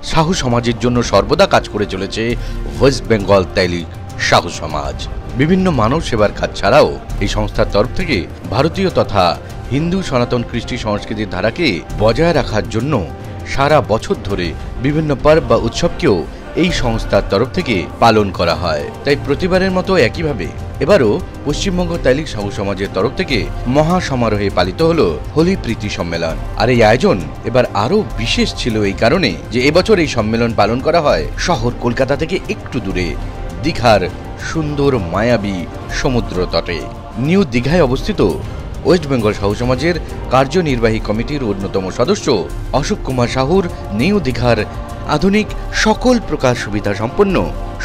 সাহু সমাজের জন্য সর্বদা কাজ করে চলেছে ওয়েস্ট বেঙ্গল তৈলিক সাহু সমাজ। বিভিন্ন মানব সেবার কাজ ছাড়াও এই সংস্থার তরফ থেকে ভারতীয় তথা হিন্দু সনাতন কৃষ্টি সংস্কৃতির ধারাকে বজায় রাখার জন্য সারা বছর ধরে বিভিন্ন পর্ব বা উৎসবকেও এই সংস্থার তরফ থেকে পালন করা হয়। তাই প্রতিবারের মতো একইভাবে এবারও পশ্চিমবঙ্গ তৈলিক সাহু সমাজের তরফ থেকে মহা সমারোহে পালিত হলো হোলি প্রীতি সম্মেলন। আর এই আয়োজন এবার আরো বিশেষ ছিল এই কারণে যে এবছর এই সম্মেলন পালন করা হয় শহর কলকাতা থেকে একটু দূরে দীঘার সুন্দর মায়াবী সমুদ্র তটে। নিউ দীঘায় অবস্থিত ওয়েস্ট বেঙ্গল সাহু সমাজের কার্যনির্বাহী কমিটির অন্যতম সদস্য অশোক কুমার সাহুর নিউ দীঘার আধুনিক সকল প্রকার সুবিধা সম্পন্ন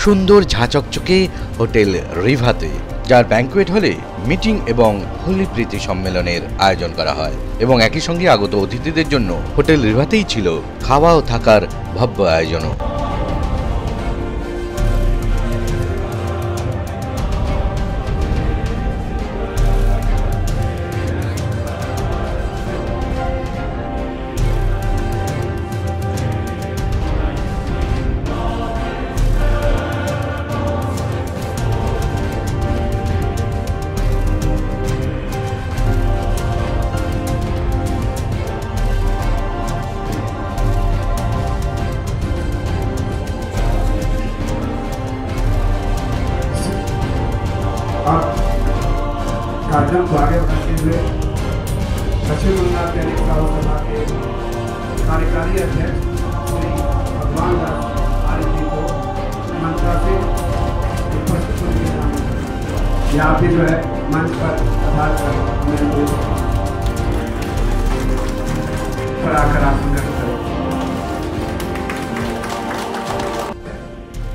সুন্দর ঝাঁচকচকে হোটেল রিভাতে, যার ব্যাংকুয়েট হলে মিটিং এবং হোলি প্রীতি সম্মেলনের আয়োজন করা হয় এবং একই সঙ্গে আগত অতিথিদের জন্য হোটেল রিভাতেই ছিল খাওয়া ও থাকার ভব্য আয়োজনও। कार्यक्रम को आगे बढ़ाते हुए पश्चिम बंगाल तैलिक साहु सभा के कार्यकारी अध्यक्ष श्री भगवान दास आर्य जी को मंत्रा से उपस्थित होने के नाम यहाँ पे जो है मंच पर आधार कर आकर आसन ग्रहण करें।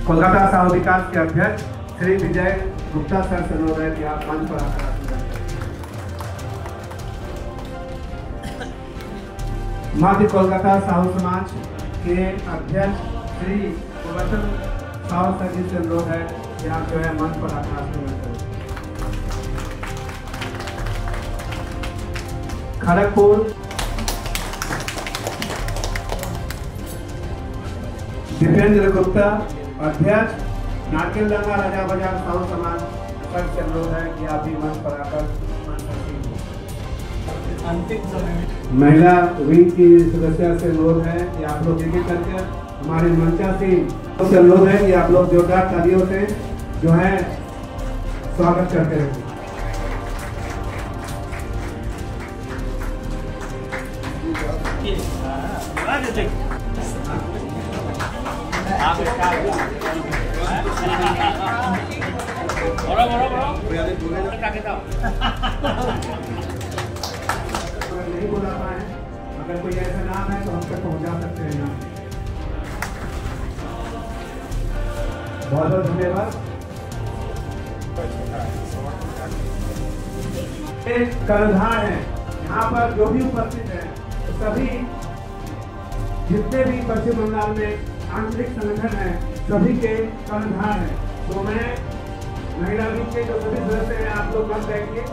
कोलकाता साहु विकास के अध्यक्ष श्री विजय गुप्ता सर से अनुरोध है कि आप मंच पर आकर मध्य कोलकाता साहु समाज के अध्यक्ष श्री गोवर्धन साहु सर जी से अनुरोध है कि आप जो है मंच पर आकर आसन करें। खड़गपुर दीपेंद्र गुप्ता अध्यक्ष नारकेल डंगा राजा बाजार साहु समाज सर से अनुरोध है कि आप भी मंच पर आकर महिला विंग की सदस्य से अनुरोध है कि आप लोग एक एक करके हमारे मंचासीन से अनुरोध है कि आप लोग जोरदार तालियों से जो है स्वागत करते रहे। नहीं बोला पाए, अगर कोई ऐसा नाम है तो हम तक पहुंचा सकते हैं नाम। बहुत बहुत धन्यवाद। एक कर्णधार है यहाँ पर जो भी उपस्थित है तो सभी जितने भी पश्चिम बंगाल में आंतरिक संगठन है सभी के कर्णधार है। तो मैं महिला विंग के जो सभी सदस्य हैं आप लोग मत बैठिए,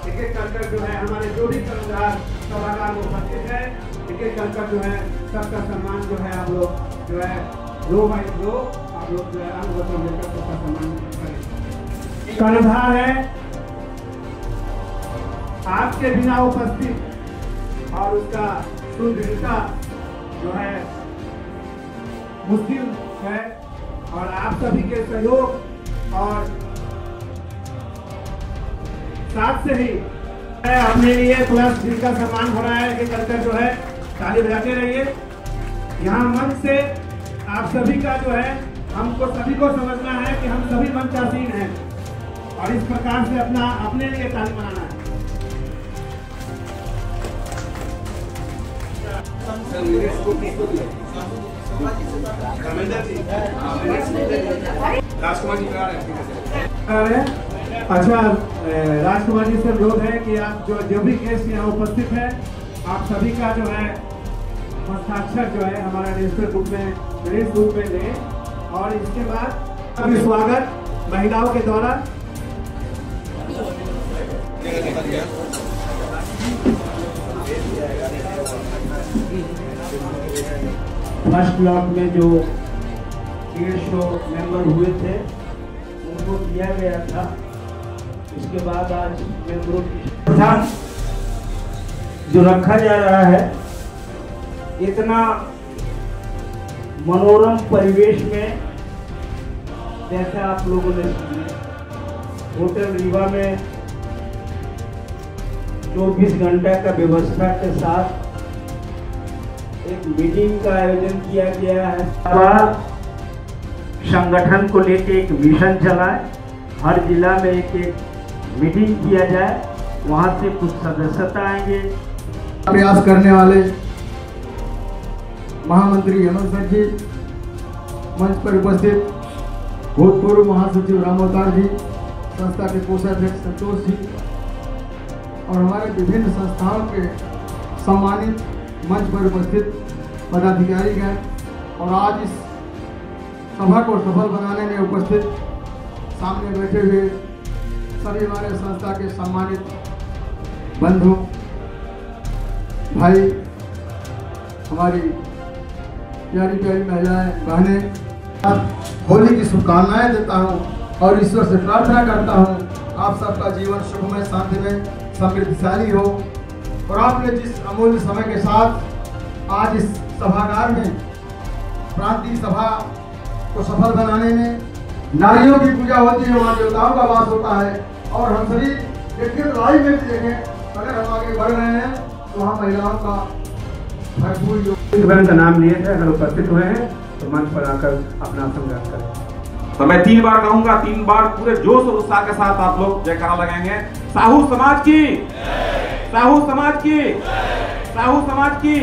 एक एक कर जो है हमारे जो भी कर्णधार सभागार में उपस्थित है एक एक कर जो है सबका सम्मान जो है आप लोग जो है रो बाई रो आप लोग जो है अंगवचन लेकर सबका सम्मान करें। कर्णधार है आपके बिना उपस्थित और उसका सुदृढ़ता जो है मुश्किल है और आप सभी के सहयोग और साथ से ही अपने लिए प्लस जिनका सम्मान हो रहा है कि करकर जो है ताली बजाते रहिए। यहाँ मंच से आप सभी का जो है हमको सभी को समझना है कि हम सभी मंचासीन हैं और इस प्रकार से अपने लिए ताली बनाना है। राजकुमार जी अच्छा राजकुमार जी से अनुरोध है कि आप जो भी गेस्ट यहाँ उपस्थित है आप सभी का जो है हस्ताक्षर जो है हमारा रजिस्टर बुक में लें और इसके बाद अभी स्वागत महिलाओं के द्वारा फर्स्ट लॉट में जो 150 मेंबर हुए थे उनको दिया गया था। इसके बाद आज मेंबरों की जो रखा जा रहा है, इतना मनोरम परिवेश में जैसे आप लोगों ने होटल रीवा में 24 घंटा का व्यवस्था के साथ एक मीटिंग का आयोजन किया गया है। संगठन को लेकर एक मिशन चला है, हर जिला में एक मीटिंग किया जाए, वहां से कुछ सदस्यता आएंगे। प्रयास करने वाले महामंत्री हेमंत सर जी, मंच पर उपस्थित भूतपूर्व महासचिव राम अवतार जी, संस्था के कोषाध्यक्ष संतोष जी और हमारे विभिन्न संस्थाओं के सम्मानित मंच पर उपस्थित पदाधिकारीगण और आज इस सभा को सफल बनाने में उपस्थित सामने बैठे हुए सभी हमारे संस्था के सम्मानित बंधु भाई, हमारी प्यारी प्यारी महिलाएं बहनें, होली की शुभकामनाएं देता हूं और ईश्वर से प्रार्थना करता हूं आप सबका जीवन सुखमय, शांतिमय, समृद्धिशाली हो। और आपने जिस अमूल्य समय के साथ आज इस सभागार में प्रांतीय सभा को सफल बनाने में नारियों की पूजा होती है, वहाँ देवताओं का वास होता है और हम सभी व्यक्तिगत लाइव में भी देखें, अगर हम आगे बढ़ रहे हैं तो वहाँ महिलाओं का भरपूर योगदान का नाम लिए थे। अगर उपस्थित हुए हैं तो मंच पर आकर अपना संघर्ष करें। तो मैं 3 बार कहूंगा, 3 बार पूरे जोश और उत्साह के साथ आप लोग जयकारा लगाएंगे। साहू समाज की, साहू समाज की, साहू समाज की।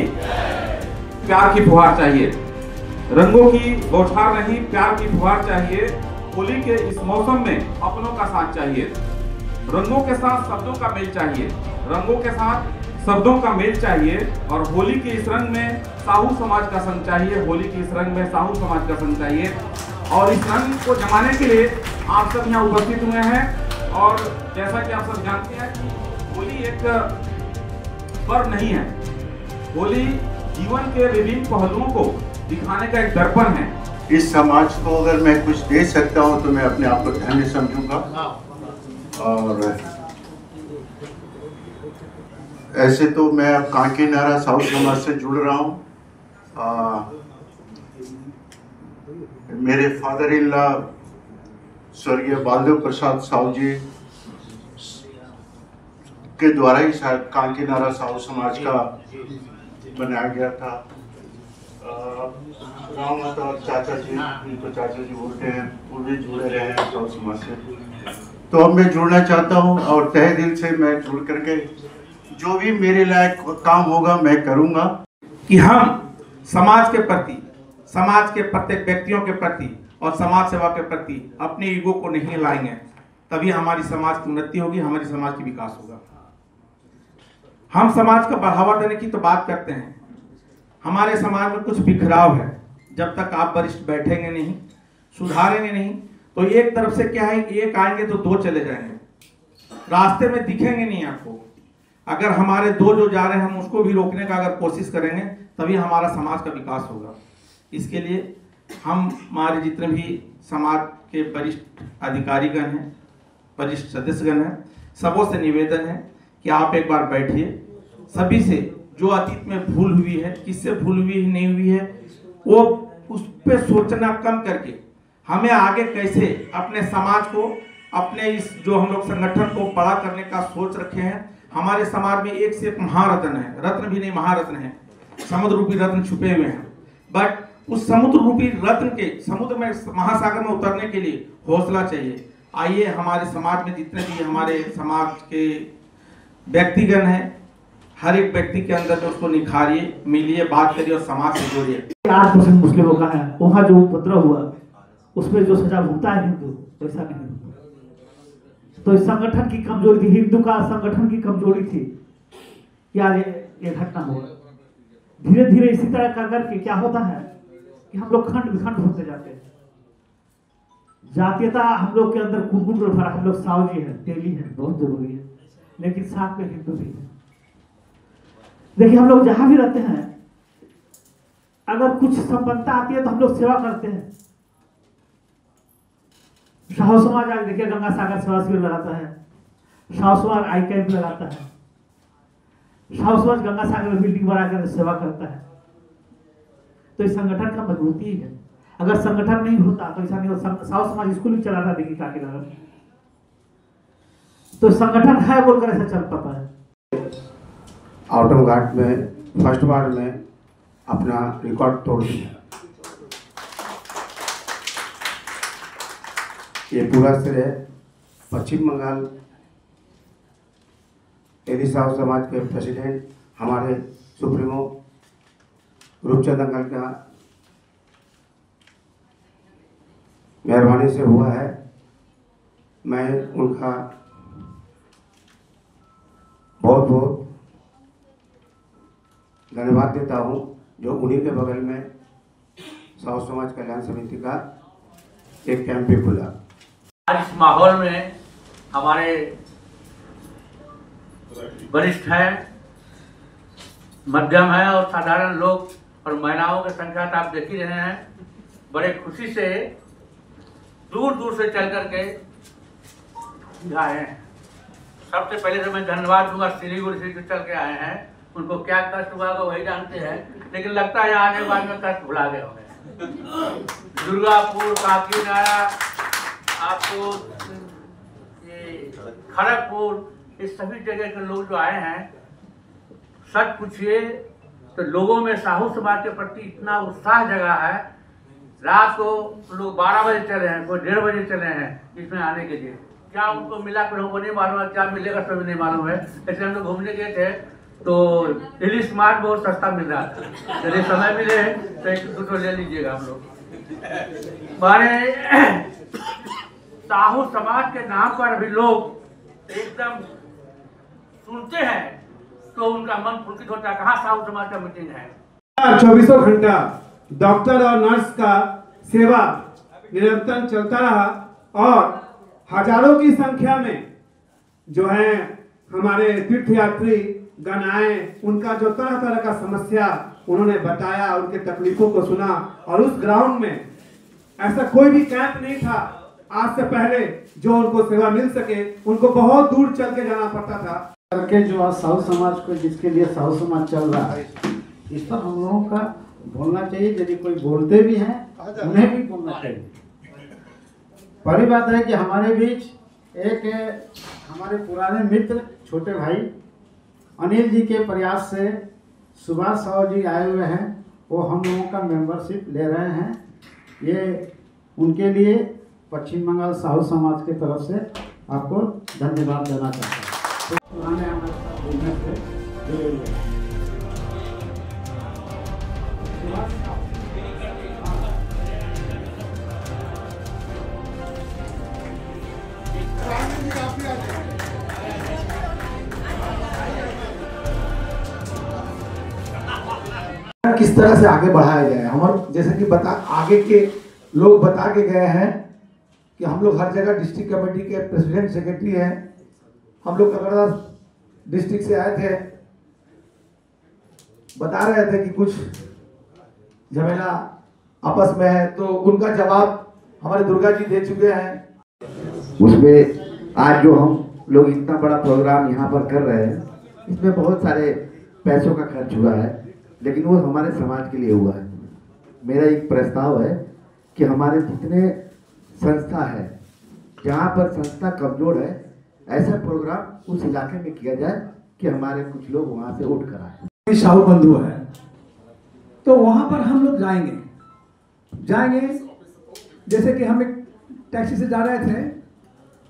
प्यार की फुहार चाहिए, रंगों की बौछार नहीं, प्यार की फुहार चाहिए। होली के इस मौसम में अपनों का साथ चाहिए, रंगों के साथ शब्दों का मेल चाहिए, रंगों के साथ शब्दों का मेल चाहिए। और होली के इस रंग में साहू समाज का संग चाहिए, होली के इस रंग में साहू समाज का संग चाहिए। और इस रंग को जमाने के लिए आप सब यहाँ उपस्थित हुए हैं। और जैसा कि आप सब जानते हैं कि होली एक पर्व नहीं है, होली जीवन के विभिन्न पहलुओं को दिखाने का एक दर्पण है। इस समाज को अगर मैं कुछ दे सकता हूं तो मैं अपने आप को धन्य समझूंगा। और ऐसे तो मैं अब कांकी नारा साहू समाज से जुड़ रहा हूं। मेरे फादर इन लॉ स्वर्गीय बालदेव प्रसाद साहू जी के द्वारा ही शायद कांकी नारा साहू समाज का बनाया गया था। राम माता और चाचा जी, इनको चाचा जी बोलते हैं, वो भी जुड़े रहे हैं साहू समाज से। तो अब मैं जुड़ना चाहता हूँ और तहे दिल से मैं जुड़ करके जो भी मेरे लायक काम होगा मैं करूँगा। कि हम समाज के प्रति, समाज के प्रत्येक व्यक्तियों के प्रति और समाज सेवा के प्रति अपने ईगो को नहीं लाएंगे, तभी हमारी समाज की उन्नति होगी, हमारी समाज की विकास होगा। हम समाज को बढ़ावा देने की तो बात करते हैं, हमारे समाज में कुछ बिखराव है। जब तक आप वरिष्ठ बैठेंगे नहीं, सुधारेंगे नहीं, तो एक तरफ से क्या है, एक आएंगे तो 2 चले जाएंगे, रास्ते में दिखेंगे नहीं आपको। अगर हमारे 2 जो जा रहे हैं हम उसको भी रोकने का अगर कोशिश करेंगे तभी हमारा समाज का विकास होगा। इसके लिए हमारे जितने भी समाज के वरिष्ठ अधिकारीगण हैं, वरिष्ठ सदस्यगण हैं, सबों से निवेदन है कि आप एक बार बैठिए, सभी से जो अतीत में भूल हुई है, किससे भूल हुई नहीं हुई है, वो उस पर सोचना कम करके हमें आगे कैसे अपने समाज को, अपने इस जो हम लोग संगठन को बड़ा करने का सोच रखे हैं। हमारे समाज में एक से एक महारत्न है, रत्न भी नहीं महारत्न है, समुद्र रूपी रत्न छुपे हुए हैं। बट उस समुद्र रूपी रत्न के समुद्र में, महासागर में उतरने के लिए हौसला चाहिए। आइए हमारे समाज में जितने भी हमारे समाज के व्यक्तिगण हैं, हर एक व्यक्ति के अंदर में उसको निखारिए, मिलिए, बात करिए और समाज से जोड़िए। 8% मुस्लिमों का है, वहाँ जो उपद्रव हुआ उसमें जो सजा भुगता है हिंदू, वैसा नहीं। तो इस संगठन की कमजोरी थी, हिंदू का संगठन की कमजोरी थी कि आज ये घटना हुआ। धीरे धीरे इसी तरह कर करके क्या होता है कि हम लोग खंड विखंड होते जाते हैं। जातीयता हम लोग के अंदर कुट भरा, हम लोग सावजी हैं, तेली हैं, बहुत जरूरी है, लेकिन साथ में हिंदू भी है। देखिए हम लोग जहां भी रहते हैं, अगर कुछ संपन्नता आती है तो हम लोग सेवा करते हैं। साहू समाज आज देखिए गंगा सागर सेवा शिविर लगाता है, साहू समाज आई कैंप लगाता है, साहू समाज गंगा सागर में बिल्डिंग बनाकर सेवा करता है। तो इस संगठन का मजबूती ही है। अगर संगठन नहीं होता तो ऐसा नहीं होता। साहू समाज स्कूल भी चलाता देखिए काकीनाडा में। तो संगठन है बोलकर ऐसा चल पाता है। आउटम घाट में फर्स्ट बार में अपना रिकॉर्ड तोड़ दिया। ये पूरा श्रेय पश्चिम बंगाल एडी साहू समाज के प्रेसिडेंट हमारे सुप्रीमो रूपचंद अंकल का मेहरबानी से हुआ है। मैं उनका बहुत बहुत धन्यवाद देता हूँ जो उन्हीं के बगल में साहू समाज कल्याण समिति का एक कैंप भी खुला। आज इस माहौल में हमारे वरिष्ठ हैं, मध्यम है और साधारण लोग और महिलाओं की संख्या तो आप देख ही रहे हैं। बड़े खुशी से दूर दूर से चल करके आए हैं। सबसे पहले तो मैं धन्यवाद दूंगा सिलीगुड़ी से जो चल के आए हैं। उनको क्या कष्ट हुआ वो वही जानते हैं, लेकिन लगता है आने के बाद में कष्ट भुला गए होंगे। दुर्गापुर, काकीनाडा, आपको ये खड़गपुर, इस सभी जगह के लोग जो आए हैं, सच पूछिए तो लोगों में साहू समाज के प्रति इतना उत्साह जगा है। रात को लोग 12 बजे चले हैं, कोई 1:30 बजे चले हैं इसमें आने के लिए। क्या उनको मिला फिर हमको नहीं मालूम है, क्या मिलेगा सब नहीं मालूम है। इसलिए हम लोग घूमने गए थे तो दिल्ली स्मार्ट बहुत सस्ता मिल रहा था। यदि समय मिले तो 1-2 ले लीजिएगा हम लोग। हमारे साहू समाज के नाम पर भी लोग एकदम सुनते हैं तो उनका मन पुलकित होता है। कहाँ साहू समाज का मीटिंग है। 24 घंटा डॉक्टर और नर्स का सेवा निरंतर चलता रहा और हजारों की संख्या में जो है हमारे तीर्थयात्री गण आए। उनका जो तरह तरह का समस्या उन्होंने बताया, उनके तकलीफों को सुना। और उस ग्राउंड में ऐसा कोई भी कैंप नहीं था आज से पहले जो उनको सेवा मिल सके। उनको बहुत दूर चल के जाना पड़ता था। करके जो आज साहू समाज को, जिसके लिए साहू समाज चल रहा है, इस पर हम लोगों का बोलना चाहिए। यदि कोई बोलते भी हैं उन्हें भी बोलना चाहिए। पहली बात है कि हमारे बीच एक हमारे पुराने मित्र छोटे भाई अनिल जी के प्रयास से सुभाष साहू जी आए हुए हैं। वो हम लोगों का मेंबरशिप ले रहे हैं। ये उनके लिए पश्चिम बंगाल साहू समाज की तरफ से आपको धन्यवाद देना चाहता हूँ। पुराने हमारे साथ जुड़ने से जुड़े हुए हैं। किस तरह से आगे बढ़ाया जाए। हमारे जैसे कि आगे के लोग बता के गए हैं कि हम लोग हर जगह डिस्ट्रिक्ट कमेटी के प्रेसिडेंट सेक्रेटरी हैं। हम लोग कलकत्ता डिस्ट्रिक्ट से आए थे, बता रहे थे कि कुछ झमेला आपस में है, तो उनका जवाब हमारे दुर्गा जी दे चुके हैं। उसमें आज जो हम लोग इतना बड़ा प्रोग्राम यहाँ पर कर रहे हैं, इसमें बहुत सारे पैसों का खर्च हुआ है, लेकिन वो हमारे समाज के लिए हुआ है। मेरा एक प्रस्ताव है कि हमारे जितने संस्था है, जहाँ पर संस्था कमजोर है, ऐसा प्रोग्राम उस इलाके में किया जाए कि हमारे कुछ लोग वहाँ से उठ कर आए। साहू बंधु है तो वहाँ पर हम लोग जाएंगे। जैसे कि हम एक टैक्सी से जा रहे थे,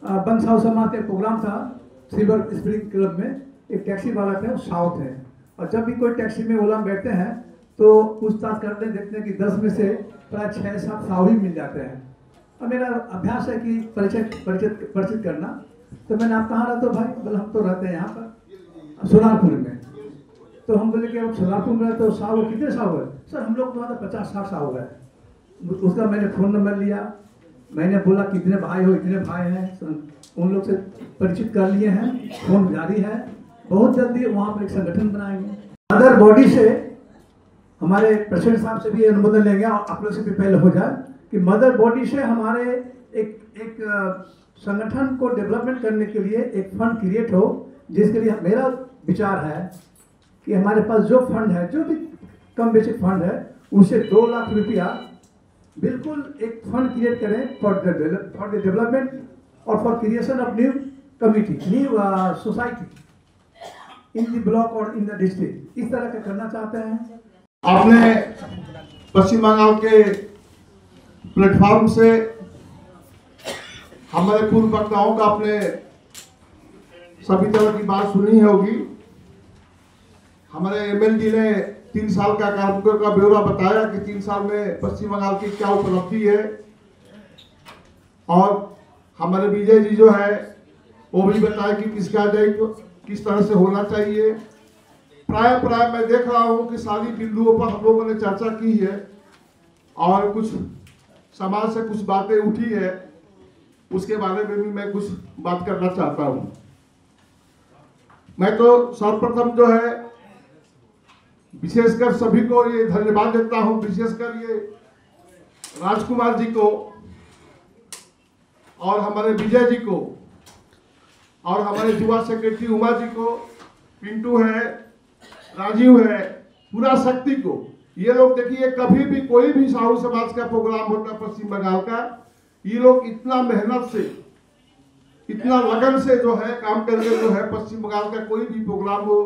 बंद साहू समाज का प्रोग्राम था सिल्वर स्प्रिंग क्लब में। एक टैक्सी वाला थे, वो साउथ है, और जब भी कोई टैक्सी में ओला में बैठते हैं तो पूछताछ करते हैं, देखते हैं कि 10 में से प्राय 6-7 साहू ही मिल जाते हैं। और मेरा अभ्यास है कि परिचित करना। तो मैंने, आप कहाँ रहते हो भाई? बोले हम तो रहते हैं यहाँ पर सोनारपुर में। तो हम बोले कि अब सोनारपुर में रहते हो, साहू कितने साहू है? सर हम लोग तो 50-60 साहू है। उसका मैंने फ़ोन नंबर लिया, मैंने बोला कितने भाई हो? इतने भाई हैं। उन लोग से परिचित कर लिए हैं, फोन जारी है। बहुत जल्दी वहाँ पर एक संगठन बनाएंगे। अदर बॉडी से हमारे प्रेसिडेंट साहब से भी अनुमोदन लेंगे और आप लोग से भी पहले हो जाए कि मदर बॉडी से हमारे एक संगठन को डेवलपमेंट करने के लिए एक फंड क्रिएट हो, जिसके लिए मेरा विचार है कि हमारे पास जो फंड है, जो भी कम बेसिक फंड है, उसे 2 लाख रुपया बिल्कुल एक फंड क्रिएट करें फॉर द डेवलपमेंट और for creation of new community, new society in the block और इन द डिस्ट्रिक्ट। इस तरह का करना चाहते हैं। आपने पश्चिम बंगाल के प्लेटफॉर्म से हमारे पूर्व वक्ताओं का आपने सभी तरह की बात सुनी होगी। हमारे एमएलडी ने 3 साल का कार्यकाल का ब्यौरा बताया कि 3 साल में पश्चिम बंगाल की क्या उपलब्धि है, और हमारे विजय जी जो है वो भी बताया कि किसका दायित्व किस तरह से होना चाहिए। प्राय मैं देख रहा हूँ कि सारी बिंदुओं पर हम लोगों ने चर्चा की है और कुछ समाज से कुछ बातें उठी है, उसके बारे में भी मैं कुछ बात करना चाहता हूँ। मैं तो सर्वप्रथम जो है विशेषकर सभी को ये धन्यवाद देता हूँ, विशेषकर ये राजकुमार जी को और हमारे विजय जी को और हमारे युवा सेक्रेटरी उमा जी को, पिंटू है, राजीव है, पूरा शक्ति को। ये लोग देखिए कभी भी कोई भी साहू समाज का प्रोग्राम होता पश्चिम बंगाल का, ये लोग इतना मेहनत से, इतना लगन से जो है काम करके जो है पश्चिम बंगाल का कोई भी प्रोग्राम हो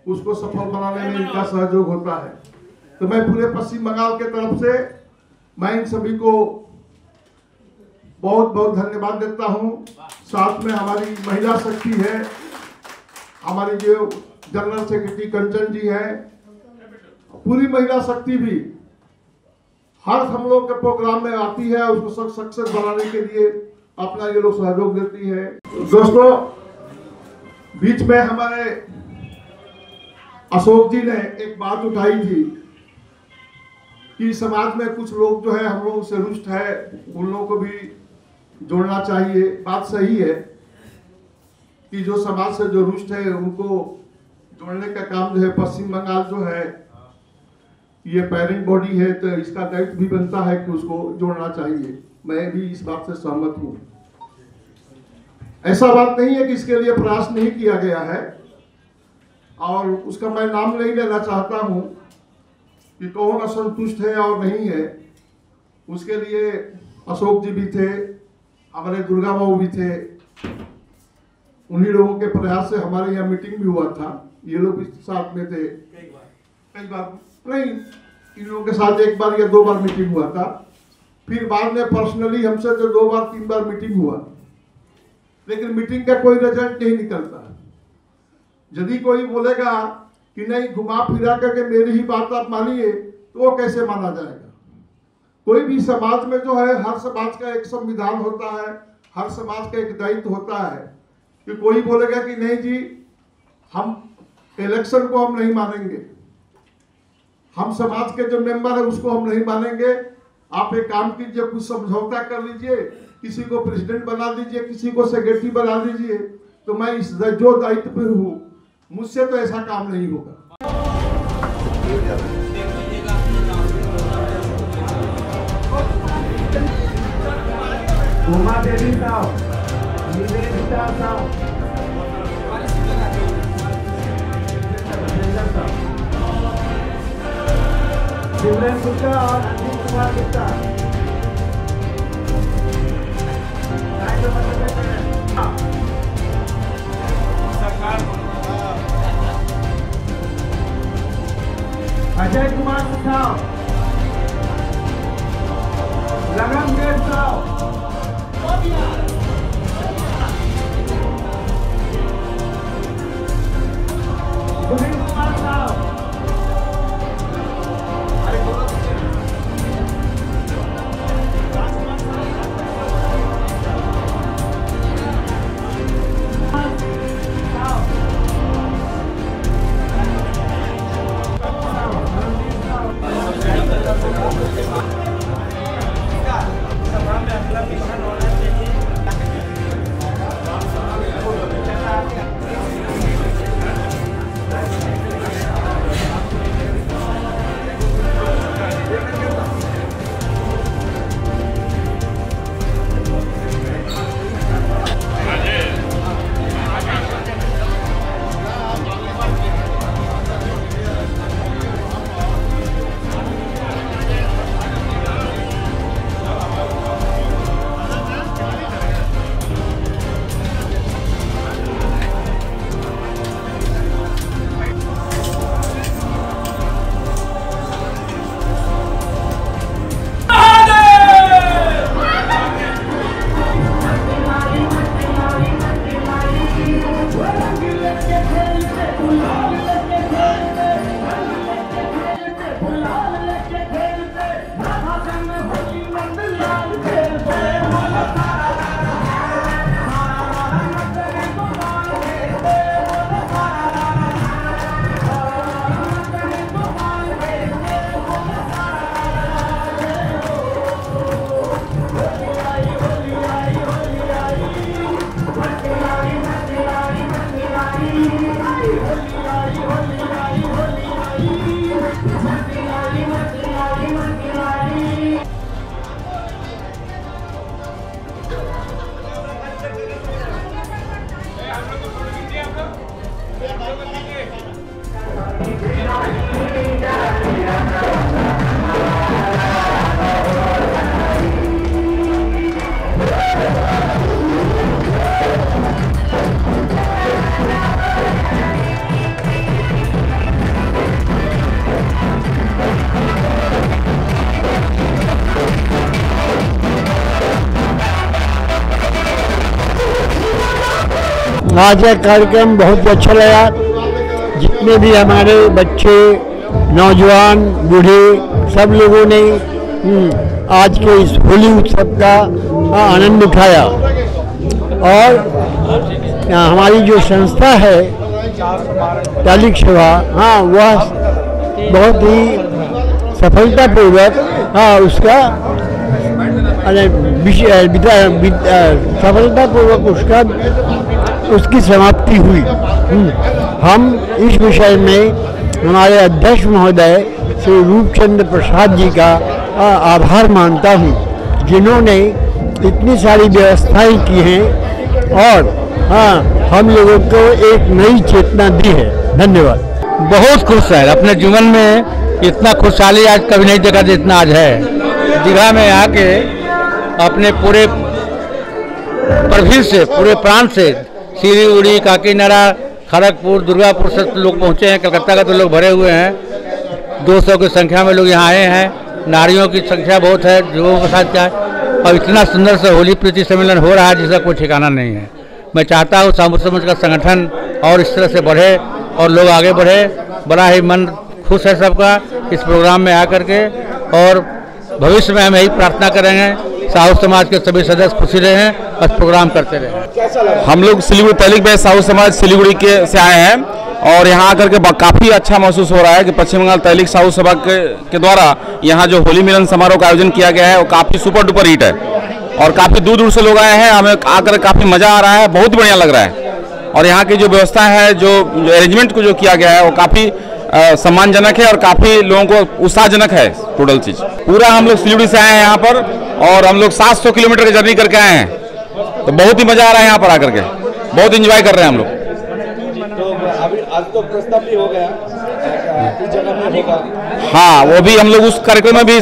उसको सफल बनाने में इनका सहयोग होता है। तो मैं पूरे पश्चिम बंगाल के तरफ से मैं इन सभी को बहुत बहुत धन्यवाद देता हूं। साथ में हमारी महिला शक्ति है, हमारी जो जनरल सेक्रेटरी कंचन जी है, पूरी महिला शक्ति भी हर हम लोग के प्रोग्राम में आती है, उसको सक्सेस बनाने के लिए अपना ये लोग सहयोग देती है। दोस्तों, बीच में हमारे अशोक जी ने एक बात उठाई थी कि समाज में कुछ लोग जो है हम लोगों से रुष्ट है, उन लोगों को भी जोड़ना चाहिए। बात सही है कि जो समाज से जो रुष्ट है उनको जोड़ने का काम जो है पश्चिम बंगाल जो है ये पेरेंट बॉडी है, तो इसका दायित्व भी बनता है कि उसको जोड़ना चाहिए। मैं भी इस बात से सहमत हूँ। ऐसा बात नहीं है कि इसके लिए प्रयास नहीं किया गया है, और उसका मैं नाम नहीं लेना चाहता हूँ कि कौन असंतुष्ट है और नहीं है। उसके लिए अशोक जी भी थे, हमारे दुर्गा बाबू भी थे, उन्हीं लोगों के प्रयास से हमारे यहाँ मीटिंग भी हुआ था। ये लोग भी साथ में थे, कई बार नहीं, इन लोगों के साथ 1 बार या 2 बार मीटिंग हुआ था। फिर बाद में पर्सनली हमसे जो 2 बार 3 बार मीटिंग हुआ, लेकिन मीटिंग का कोई रिजल्ट नहीं निकलता। यदि कोई बोलेगा कि नहीं घुमा फिरा करके मेरी ही बात आप मानिए, तो वो कैसे माना जाएगा। कोई भी समाज में जो है, हर समाज का एक संविधान होता है, हर समाज का एक दायित्व होता है कि कोई बोलेगा कि नहीं जी हम इलेक्शन को हम नहीं मानेंगे, हम समाज के जो मेंबर है उसको हम नहीं मानेंगे, आप एक काम कीजिए, कुछ समझौता कर लीजिए, किसी को प्रेसिडेंट बना दीजिए, किसी को सेक्रेटरी बना दीजिए, तो मैं इस जो दायित्व पे हूँ, मुझसे तो ऐसा काम नहीं होगा। उमा देवी साहब, निवेदिता साहब, शिवरेन गुप्ता और अजीत कुमार गुप्ता। अजय कुमार साहब, लगन देव साहब, सुनील कुमार साहब, आज का कार्यक्रम बहुत अच्छा लगा। जितने भी हमारे बच्चे, नौजवान, बूढ़े, सब लोगों ने आज के इस होली उत्सव का आनंद उठाया। और हमारी जो संस्था है तैलिक सभा, हाँ, वह बहुत ही सफलतापूर्वक उसका सफलतापूर्वक उसकी समाप्ति हुई। हम इस विषय में हमारे अध्यक्ष महोदय श्री रूपचंद्र प्रसाद जी का आभार मानता हूँ, जिन्होंने इतनी सारी व्यवस्थाएं की हैं और हम लोगों को एक नई चेतना दी है। धन्यवाद। बहुत खुश है, अपने जीवन में इतना खुशहाली आज कभी नहीं देखा जितना आज है। दीघा में आके अपने पूरे प्रभीर से, पूरे प्राण से सिलीगुड़ी, काकीनाडा, खड़गपुर, दुर्गापुर से लोग पहुँचे हैं। कलकत्ता का तो लोग भरे हुए हैं। 200 की संख्या में लोग यहाँ आए हैं। नारियों की संख्या बहुत है, युवाओं के साथ क्या है। और इतना सुंदर से होली प्रीति सम्मेलन हो रहा है जिसका कोई ठिकाना नहीं है। मैं चाहता हूँ सामूहिक समाज का संगठन और इस तरह से बढ़े और लोग आगे बढ़े। बड़ा ही मन खुश है सबका इस प्रोग्राम में आकर के, और भविष्य में हम यही प्रार्थना करेंगे साहू समाज के सभी सदस्य खुशी रहें और प्रोग्राम करते रहें। हम लोग सिलीगुड़ी तैलिक बैच साहू समाज सिलीगुड़ी के से आए हैं और यहाँ आकर के काफ़ी अच्छा महसूस हो रहा है कि पश्चिम बंगाल तैलिक साहू सभा के द्वारा यहाँ जो होली मिलन समारोह का आयोजन किया गया है वो काफ़ी सुपर डुपर हिट है और काफ़ी दूर दूर से लोग आए हैं। हमें आकर काफ़ी मज़ा आ रहा है, बहुत बढ़िया लग रहा है। और यहाँ की जो व्यवस्था है, जो अरेंजमेंट को जो किया गया है वो काफ़ी सम्मानजनक है और काफ़ी लोगों को उत्साहजनक है। टोटल चीज़ पूरा हम लोग सिलीगुड़ी से आए हैं यहाँ पर और हम लोग 700 किलोमीटर की जर्नी करके आए हैं, तो बहुत ही मज़ा आ रहा है यहाँ पर आकर के, बहुत इंजॉय कर रहे हैं हम लोग। तो अभी आज तो प्रस्ताव भी हो गया, किस जगह में होगा? हाँ, वो भी हम लोग उस कार्यक्रम में भी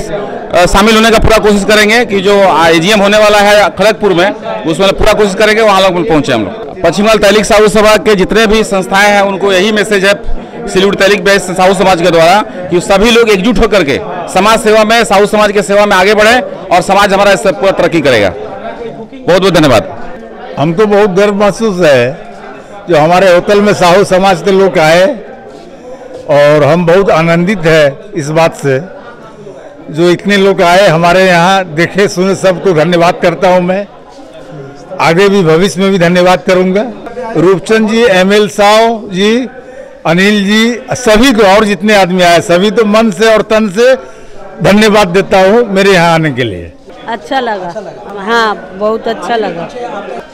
शामिल होने का पूरा कोशिश करेंगे कि जो AGM होने वाला है खड़गपुर में, उसमें पूरा कोशिश करेंगे वहाँ लोग पहुँचे हम लोग। पश्चिम बंगाल तैलिक साहू सभा के जितने भी संस्थाएं हैं उनको यही मैसेज है सिलीगुड़ी तैलिक बैच साहू समाज के द्वारा कि सभी लोग एकजुट होकर के समाज सेवा में, साहू समाज के सेवा में आगे बढ़े और समाज हमारा इससे पूरा तरक्की करेगा। बहुत बहुत धन्यवाद। हमको बहुत गर्व महसूस है जो हमारे होटल में साहू समाज के लोग आए और हम बहुत आनंदित है इस बात से जो इतने लोग आए हमारे यहाँ, देखे सुने। सबको धन्यवाद करता हूँ मैं, आगे भी भविष्य में भी धन्यवाद करूँगा। रूपचंद जी, ML साहू जी, अनिल जी, सभी को और जितने आदमी आए सभी तो मन से और तन से धन्यवाद देता हूँ मेरे यहाँ आने के लिए। अच्छा लगा, हाँ बहुत अच्छा लगा,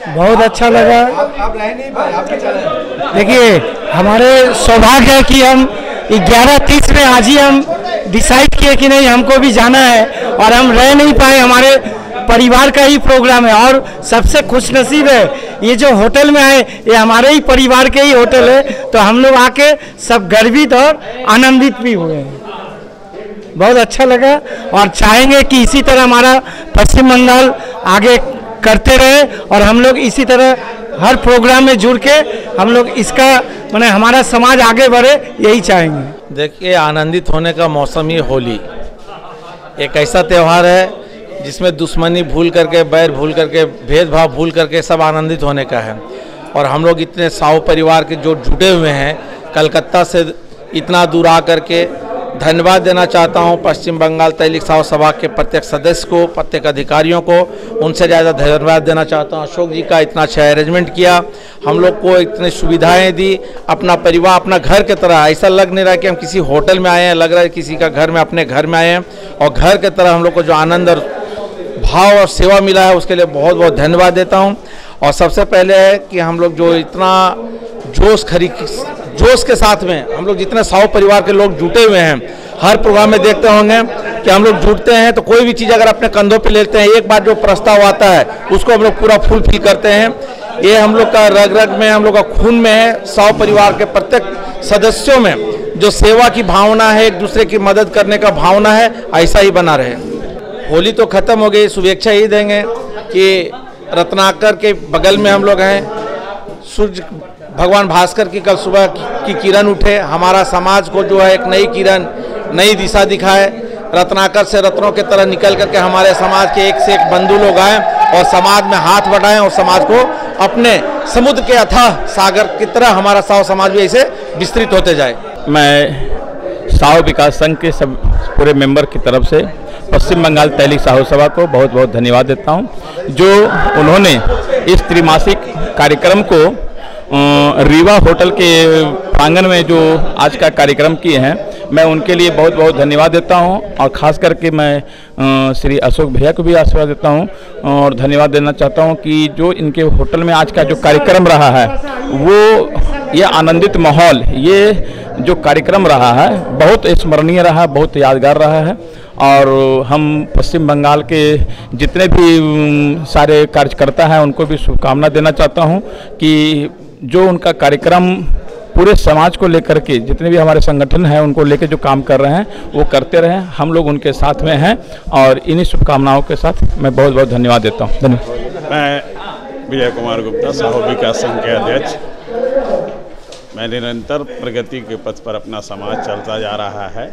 बहुत अच्छा लगा। आप रह नहीं पाए, आपकी चला। देखिए, हमारे सौभाग्य है कि हम 11:30 में आज ही हम डिसाइड किए कि नहीं हमको भी जाना है और हम रह नहीं पाए। हमारे परिवार का ही प्रोग्राम है और सबसे खुशनसीब है ये जो होटल में आए ये हमारे ही परिवार के ही होटल है, तो हम लोग आके सब गर्वित और आनंदित भी हुए हैं। बहुत अच्छा लगा और चाहेंगे कि इसी तरह हमारा पश्चिम बंगाल आगे करते रहे और हम लोग इसी तरह हर प्रोग्राम में जुड़ के हम लोग इसका माने हमारा समाज आगे बढ़े, यही चाहेंगे। देखिए, आनंदित होने का मौसम ही होली एक ऐसा त्यौहार है जिसमें दुश्मनी भूल करके, बैर भूल करके, भेदभाव भूल करके सब आनंदित होने का है। और हम लोग इतने साहू परिवार के जो जुटे हुए हैं कलकत्ता से इतना दूर आ करके, धन्यवाद देना चाहता हूं पश्चिम बंगाल तैलिक साहू सभा के प्रत्येक सदस्य को, प्रत्येक अधिकारियों को। उनसे ज़्यादा धन्यवाद देना चाहता हूं अशोक जी का, इतना अच्छा अरेंजमेंट किया, हम लोग को इतनी सुविधाएं दी, अपना परिवार अपना घर की तरह। ऐसा लग नहीं रहा कि हम किसी होटल में आए हैं, लग रहा है किसी का घर में, अपने घर में आए हैं। और घर की तरह हम लोग को जो आनंद और भाव और सेवा मिला है उसके लिए बहुत बहुत धन्यवाद देता हूं। और सबसे पहले है कि हम लोग जो इतना जोश के साथ में हम लोग जितने साहू परिवार के लोग जुटे हुए हैं, हर प्रोग्राम में देखते होंगे कि हम लोग जुटते हैं तो कोई भी चीज़ अगर अपने कंधों पे लेते हैं, एक बार जो प्रस्ताव आता है उसको हम लोग पूरा फुलफिल करते हैं। ये हम लोग का रग रग में, हम लोग का खून में है। साहू परिवार के प्रत्येक सदस्यों में जो सेवा की भावना है, एक दूसरे की मदद करने का भावना है, ऐसा ही बना रहे। होली तो ख़त्म हो गई, शुभेच्छा ही देंगे कि रत्नाकर के बगल में हम लोग हैं, सूर्य भगवान भास्कर की कल सुबह की किरण उठे, हमारा समाज को जो है एक नई किरण, नई दिशा दिखाए। रत्नाकर से रत्नों की तरह निकल करके हमारे समाज के एक से एक बंधु लोग आए और समाज में हाथ बढ़ाएं और समाज को अपने समुद्र के अथाह सागर की तरह हमारा साहू समाज भी ऐसे विस्तृत होते जाए। मैं साहू विकास संघ के सब पूरे मेंबर की तरफ से पश्चिम बंगाल तैलिक साहू सभा को बहुत बहुत धन्यवाद देता हूं, जो उन्होंने इस त्रिमासिक कार्यक्रम को रीवा होटल के प्रांगण में जो आज का कार्यक्रम किए हैं, मैं उनके लिए बहुत बहुत धन्यवाद देता हूं। और ख़ास करके मैं श्री अशोक भैया को भी आशीर्वाद देता हूं और धन्यवाद देना चाहता हूं कि जो इनके होटल में आज का जो कार्यक्रम रहा है, वो ये आनंदित माहौल, ये जो कार्यक्रम रहा है बहुत स्मरणीय रहा, बहुत यादगार रहा है। और हम पश्चिम बंगाल के जितने भी सारे कार्यकर्ता हैं उनको भी शुभकामना देना चाहता हूं कि जो उनका कार्यक्रम पूरे समाज को लेकर के, जितने भी हमारे संगठन हैं उनको लेकर जो काम कर रहे हैं वो करते रहें, हम लोग उनके साथ में हैं। और इन्हीं शुभकामनाओं के साथ मैं बहुत बहुत धन्यवाद देता हूँ। धन्यवाद। मैं विजय कुमार गुप्ता, साहू विकास संघ के अध्यक्ष। मैं निरंतर प्रगति के पथ पर अपना समाज चलता जा रहा है।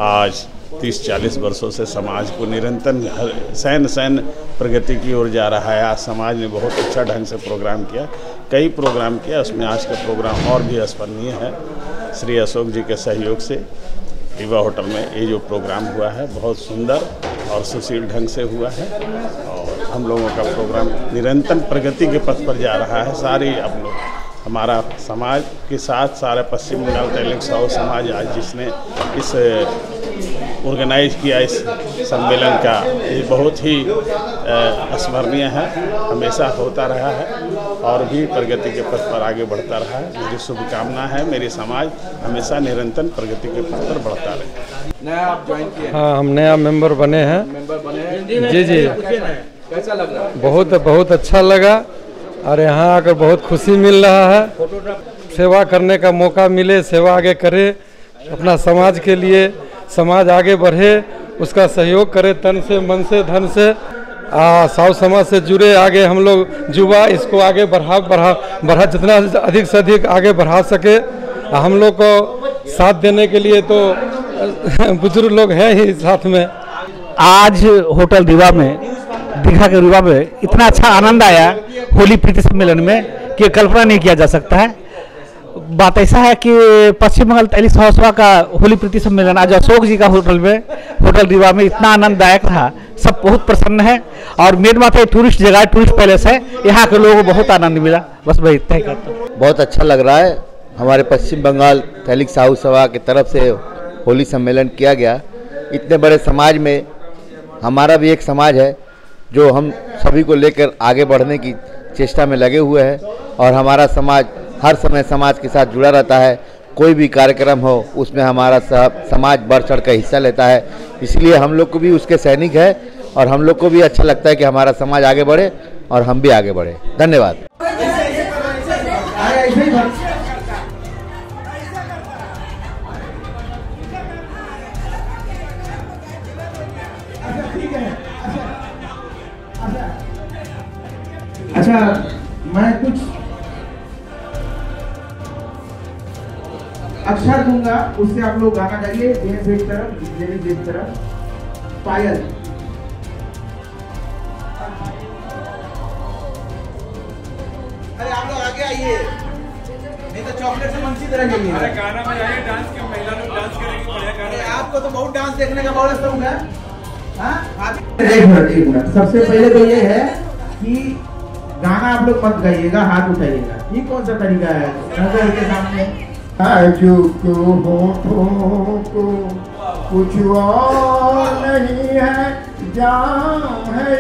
आज 30-40 वर्षों से समाज को निरंतर सैन प्रगति की ओर जा रहा है। आज समाज ने बहुत अच्छा ढंग से प्रोग्राम किया, कई प्रोग्राम किया, उसमें आज का प्रोग्राम और भी स्मरणीय है। श्री अशोक जी के सहयोग से रीवा होटल में ये जो प्रोग्राम हुआ है बहुत सुंदर और सुशील ढंग से हुआ है और हम लोगों का प्रोग्राम निरंतर प्रगति के पथ पर जा रहा है। सारी अब लोग हमारा समाज के साथ सारा पश्चिम बंगाल तैलिक साहू समाज आज जिसने इस ऑर्गेनाइज किया इस सम्मेलन का, ये बहुत ही स्मरणीय है, हमेशा होता रहा है और भी प्रगति के पथ पर आगे बढ़ता रहा है। मेरी शुभकामना है मेरी समाज हमेशा निरंतर प्रगति के पथ पर बढ़ता रहे। नया आप ज्वाइन किए? हाँ, हम नया मेंबर बने हैं। जी जी, कैसा लग रहा है? बहुत अच्छा लगा और यहाँ आकर बहुत खुशी मिल रहा है। सेवा करने का मौका मिले, सेवा आगे करे, अपना समाज के लिए, समाज आगे बढ़े, उसका सहयोग करे तन से, मन से, धन से। साहू समाज से जुड़े आगे हम लोग युवा इसको आगे बढ़ा जितना अधिक से अधिक आगे बढ़ा सके। हम लोग को साथ देने के लिए तो बुजुर्ग लोग हैं ही साथ में। आज होटल रीवा में, दीघा के रीवा में इतना अच्छा आनंद आया होली प्रीति सम्मेलन में कि कल्पना नहीं किया जा सकता है। बात ऐसा है कि पश्चिम बंगाल तैलिक साहू सभा का होली प्रीति सम्मेलन आज अशोक जी का होटल रीवा में इतना आनंददायक रहा, सब बहुत प्रसन्न है। और मेन बात है टूरिस्ट जगह, टूरिस्ट पैलेस है, यहाँ के लोगों को बहुत आनंद मिला। बस मैं इतना ही कहता हूँ। बहुत अच्छा लग रहा है। हमारे पश्चिम बंगाल तैलिक साहू सभा की तरफ से होली सम्मेलन किया गया। इतने बड़े समाज में हमारा भी एक समाज है जो हम सभी को लेकर आगे बढ़ने की चेष्टा में लगे हुए हैं और हमारा समाज हर समय समाज के साथ जुड़ा रहता है। कोई भी कार्यक्रम हो उसमें हमारा समाज बढ़ चढ़ कर हिस्सा लेता है, इसलिए हम लोग को भी उसके सैनिक है और हम लोग को भी अच्छा लगता है कि हमारा समाज आगे बढ़े और हम भी आगे बढ़े। धन्यवाद। अच्छा, मैं कुछ अक्षर दूंगा, उससे आप लोग गाना गाइए। एक तरफ पायल। अरे आप लोग आगे आइए, नहीं तो चॉकलेट से वंचित रह जाइए। अरे गाना बजाइए, डांस के महिला लोग डांस करेंगे, बढ़िया गाना। आपको तो बहुत डांस देखने का बहुत शौक है। हाँ, एक मिनट। सबसे पहले तो ये है कि गाना आप लोग मत गाइएगा, हाथ उठाइएगा। ये कौन सा तरीका है? नजर के सामने को कुछ और नहीं है, जाम है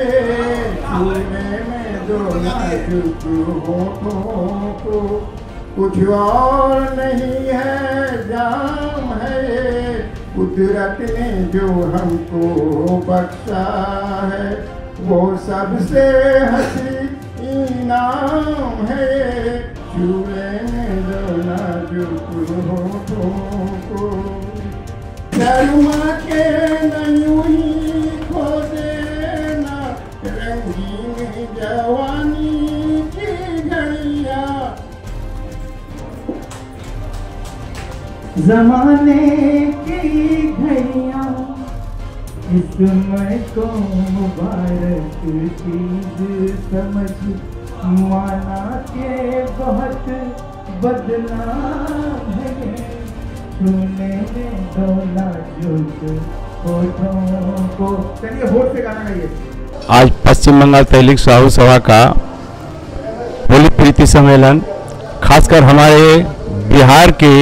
छूने में जो नाजुक होठों को, कुछ और नहीं है, जाम है कुदरत ने जो हमको बख्शा है, वो सबसे हंसी इनाम है, छूने में जो नाजुक होठों को, शर्मा के नहीं खो देना रंगीन जवानी की घड़िया, ज़माने की घड़ियाँ इस समय को मुबारक चीज समझ माना के बहुत बदनाम है ये, छूने में डोला जुट होठों को। चलिए होठ से गाना गाइए। आज पश्चिम बंगाल तहलीक साहू सभा का होली प्रीति सम्मेलन खासकर हमारे बिहार के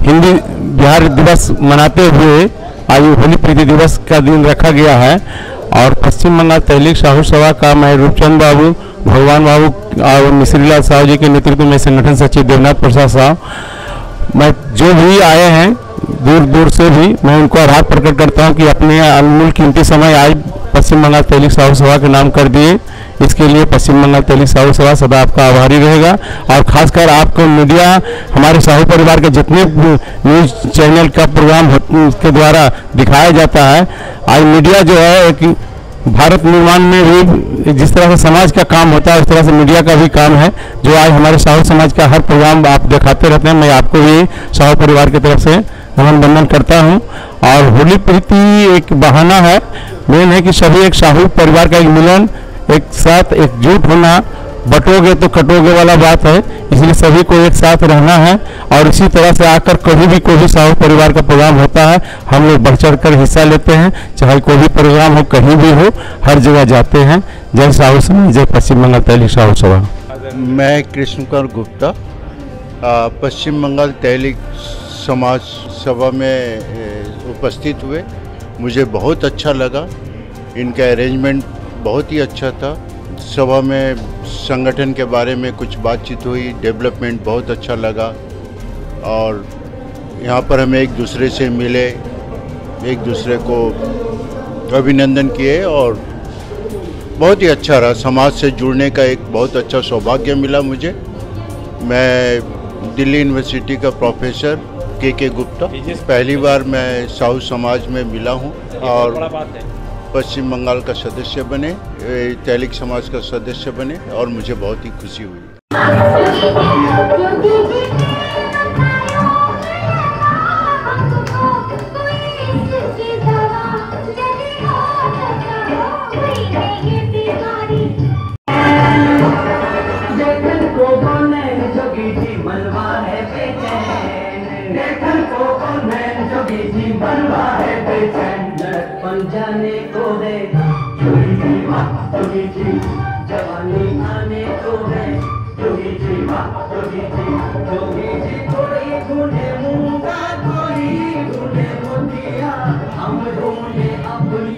हिंदी बिहार दिवस मनाते हुए आज होली प्रीति दिवस का दिन रखा गया है। और पश्चिम बंगाल तहलीक साहू सभा का मैं रूपचंद बाबू, भगवान बाबू और मिश्रीलाल साहू जी के नेतृत्व में संगठन सचिव देवनाथ प्रसाद साहब, मैं जो भी आए हैं दूर दूर से भी, मैं उनको आभार प्रकट करता हूं कि अपने अनमोल कीमती समय आज पश्चिम बंगाल तहलीक साहू सभा के नाम कर दिए। इसके लिए पश्चिम बंगाल तहलीक साहू सभा सदा आपका आभारी रहेगा। और खासकर आपको मीडिया, हमारे साहू परिवार के जितने न्यूज चैनल का प्रोग्राम के द्वारा दिखाया जाता है, आज मीडिया जो है एक भारत निर्माण में भी जिस तरह से समाज का काम होता है उस तरह से मीडिया का भी काम है, जो आज हमारे साहू समाज का हर प्रोग्राम आप दिखाते रहते हैं। मैं आपको भी साहू परिवार की तरफ से नमन बंदन करता हूं। और होली प्रीति एक बहाना है, मेन है कि सभी एक साहू परिवार का एक मिलन, एक साथ एकजुट होना, बटोगे तो कटोगे वाला बात है, इसलिए सभी को एक साथ रहना है। और इसी तरह से आकर कभी भी कोई भी साहू परिवार का प्रोग्राम होता है, हम लोग बढ़ चढ़ कर हिस्सा लेते हैं, चाहे कोई भी प्रोग्राम हो, कहीं भी हो, हर जगह जाते हैं। जय साहू समाज, जय पश्चिम बंगाल तहलीक साहू सभा। मैं कृष्ण कुमार गुप्ता पश्चिम बंगाल तहलीक समाज सभा में उपस्थित हुए। मुझे बहुत अच्छा लगा, इनका अरेंजमेंट बहुत ही अच्छा था। सभा में संगठन के बारे में कुछ बातचीत हुई, डेवलपमेंट बहुत अच्छा लगा। और यहाँ पर हम एक दूसरे से मिले, एक दूसरे को अभिनंदन किए और बहुत ही अच्छा रहा। समाज से जुड़ने का एक बहुत अच्छा सौभाग्य मिला मुझे। मैं दिल्ली यूनिवर्सिटी का प्रोफेसर के गुप्ता, पहली बार मैं साहू समाज में मिला हूँ और पश्चिम बंगाल का सदस्य बने, तहलीक समाज का सदस्य बने और मुझे बहुत ही खुशी हुई। जाने को है जोगी जी माँ जोगी जी, जवानी आने को है जोगी जी माँ जोगी जी कोई ढूंढे मूंगा, कोई ढूंढे मोतिया, हम ढूंढे अपनी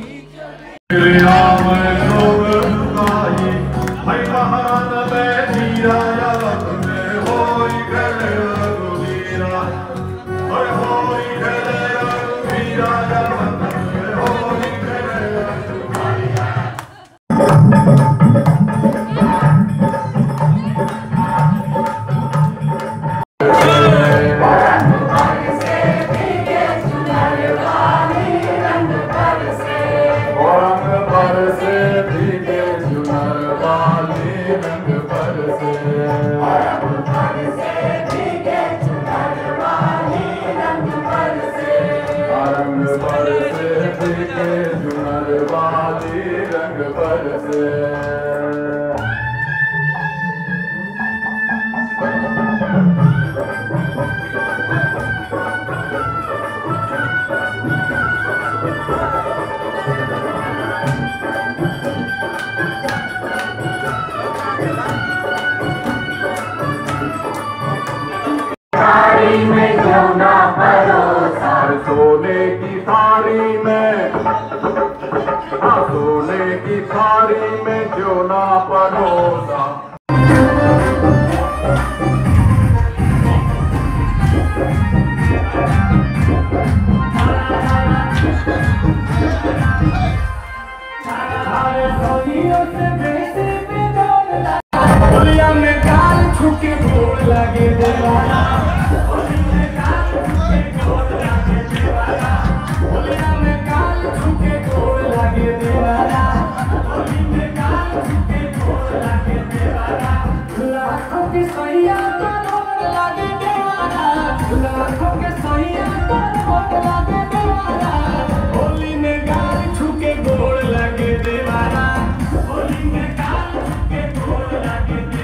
सोने की थाली में, सोने की थाली में क्यों ना परोसा। होली में गाल छुके गोड़ लगे देवारा, होली में गाल छुके गोड़ लगे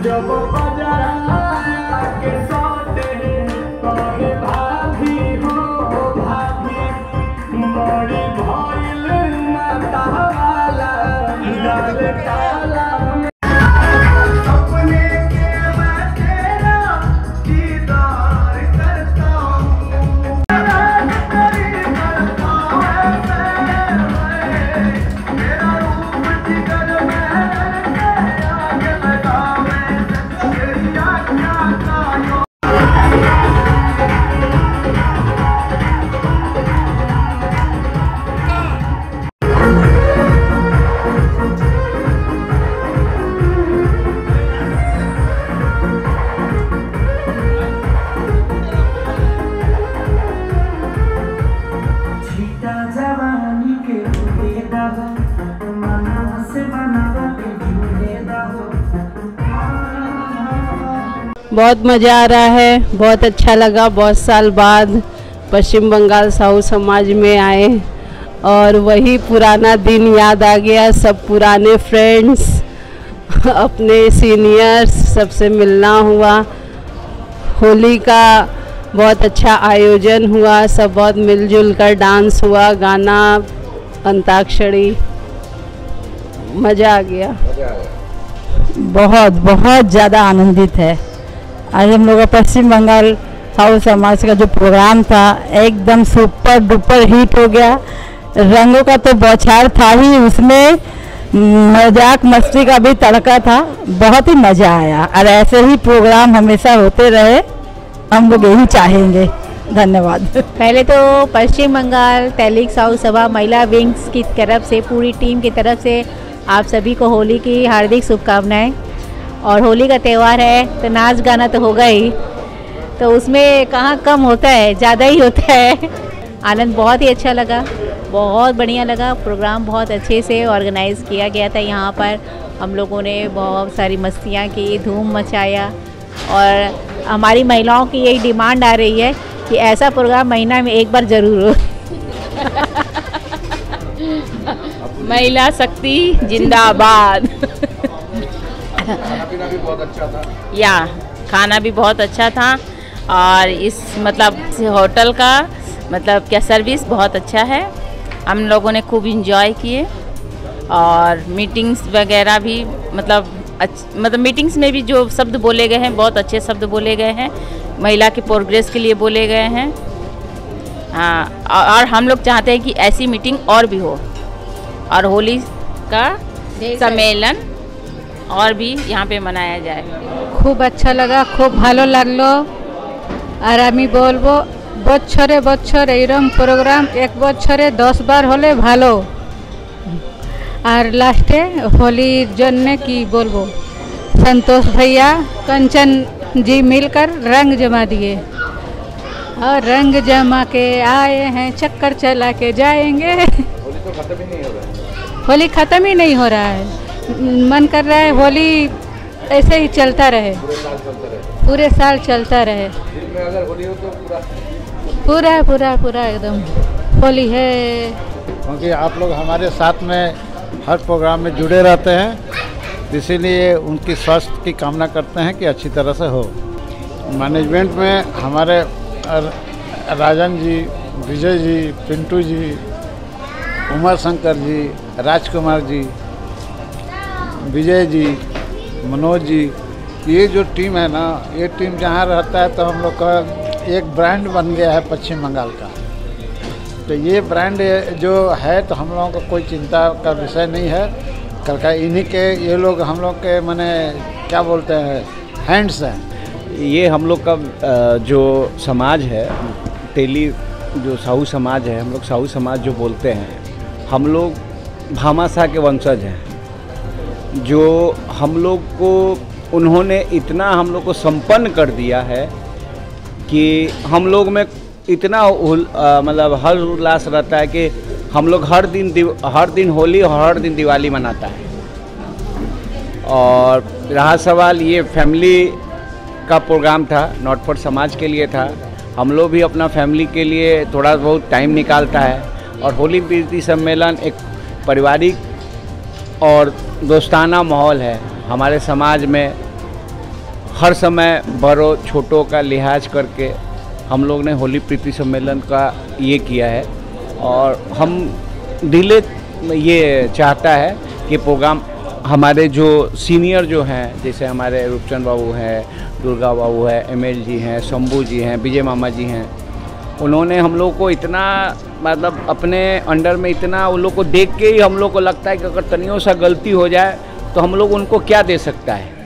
जब बजाया के साथे तोरे भाभी हो भाभी बड़ी भइल माता वाला लाल काला अपने के मैं तेरा दीदार करता हूँ तेरी करता है मेरा रूप जिगर में आगे लगा बहुत मज़ा आ रहा है, बहुत अच्छा लगा। बहुत साल बाद पश्चिम बंगाल साहू समाज में आए और वही पुराना दिन याद आ गया। सब पुराने फ्रेंड्स, अपने सीनियर्स, सबसे मिलना हुआ। होली का बहुत अच्छा आयोजन हुआ, सब बहुत मिलजुल कर डांस हुआ, गाना, अंताक्षरी, मज़ा आ गया। बहुत बहुत ज़्यादा आनंदित है। आज हम लोग का पश्चिम बंगाल साहू समाज का जो प्रोग्राम था एकदम सुपर डुपर हिट हो गया। रंगों का तो बौछार था ही, उसमें मजाक मस्ती का भी तड़का था। बहुत ही मज़ा आया और ऐसे ही प्रोग्राम हमेशा होते रहे, हम लोग यही चाहेंगे। धन्यवाद। पहले तो पश्चिम बंगाल तैलिक साहू सभा महिला विंग्स की तरफ से, पूरी टीम की तरफ से आप सभी को होली की हार्दिक शुभकामनाएं। और होली का त्यौहार है तो नाच गाना तो होगा ही, तो उसमें कहाँ कम होता है, ज़्यादा ही होता है। आनंद बहुत ही अच्छा लगा, बहुत बढ़िया लगा। प्रोग्राम बहुत अच्छे से ऑर्गेनाइज़ किया गया था। यहाँ पर हम लोगों ने बहुत सारी मस्तियाँ की, धूम मचाया। और हमारी महिलाओं की यही डिमांड आ रही है कि ऐसा प्रोग्राम महीना में एक बार ज़रूर हो। महिला शक्ति जिंदाबाद। खाना पीना भी बहुत अच्छा था। या खाना भी बहुत अच्छा था और इस मतलब होटल का मतलब क्या सर्विस बहुत अच्छा है। हम लोगों ने खूब इंजॉय किए और मीटिंग्स वगैरह भी मतलब मीटिंग्स में भी जो शब्द बोले गए हैं बहुत अच्छे शब्द बोले गए हैं, महिला के प्रोग्रेस के लिए बोले गए हैं। हाँ, और हम लोग चाहते हैं कि ऐसी मीटिंग और भी हो और होली का सम्मेलन और भी यहाँ पे मनाया जाए। खूब अच्छा लगा, खूब भालो लागलो और आमी बोलबो बच्छरे बच्छरे एरम प्रोग्राम एक बच्छरे 10 बार होले भालो। और लास्टे होलीर जन्ने की बोलबो संतोष भैया कंचन जी मिलकर रंग जमा दिए और रंग जमा के आए हैं, चक्कर चला के जाएंगे। होली तो खत्म ही नहीं हो रहा है। होली ख़त्म ही नहीं हो रहा है। मन कर रहा है होली ऐसे ही चलता रहे, पूरे साल चलता रहे। दिल में अगर होली हो तो पूरा पूरा पूरा एकदम होली है। क्योंकि आप लोग हमारे साथ में हर प्रोग्राम में जुड़े रहते हैं, इसीलिए उनकी स्वास्थ्य की कामना करते हैं कि अच्छी तरह से हो। मैनेजमेंट में हमारे राजन जी, विजय जी, पिंटू जी, उमा शंकर जी, राजकुमार जी, विजय जी, मनोज जी, ये जो टीम है ना, ये टीम जहाँ रहता है तो हम लोग का एक ब्रांड बन गया है पश्चिम बंगाल का। तो ये ब्रांड जो है तो हम लोगों को कोई चिंता का विषय नहीं है। कल का इन्हीं के ये लोग हम लोग के माने क्या बोलते हैं हैंड्स हैं। ये हम लोग का जो समाज है तेली जो साहू समाज है, हम लोग साहू समाज जो बोलते हैं, हम लोग भामाशाह के वंशज हैं। जो हम लोग को उन्होंने इतना हम लोग को संपन्न कर दिया है कि हम लोग में इतना मतलब हर उल्लास रहता है कि हम लोग हर दिन होली और हर दिन दिवाली मनाता है। और रहा सवाल, ये फैमिली का प्रोग्राम था, नॉट फॉर समाज के लिए था। हम लोग भी अपना फैमिली के लिए थोड़ा बहुत टाइम निकालता है। और होली प्रीति सम्मेलन एक पारिवारिक और दोस्ताना माहौल है। हमारे समाज में हर समय बड़ों छोटों का लिहाज करके हम लोग ने होली प्रीति सम्मेलन का ये किया है। और हम दिल ये चाहता है कि प्रोग्राम हमारे जो सीनियर जो हैं, जैसे हमारे रूपचंद बाबू हैं, दुर्गा बाबू है, एमएल जी हैं, शंभू जी हैं, विजय मामा जी हैं, उन्होंने हम लोग को इतना मतलब अपने अंडर में इतना उन लोग को देख के ही हम लोग को लगता है कि अगर तनियों सा गलती हो जाए तो हम लोग उनको क्या दे सकता है।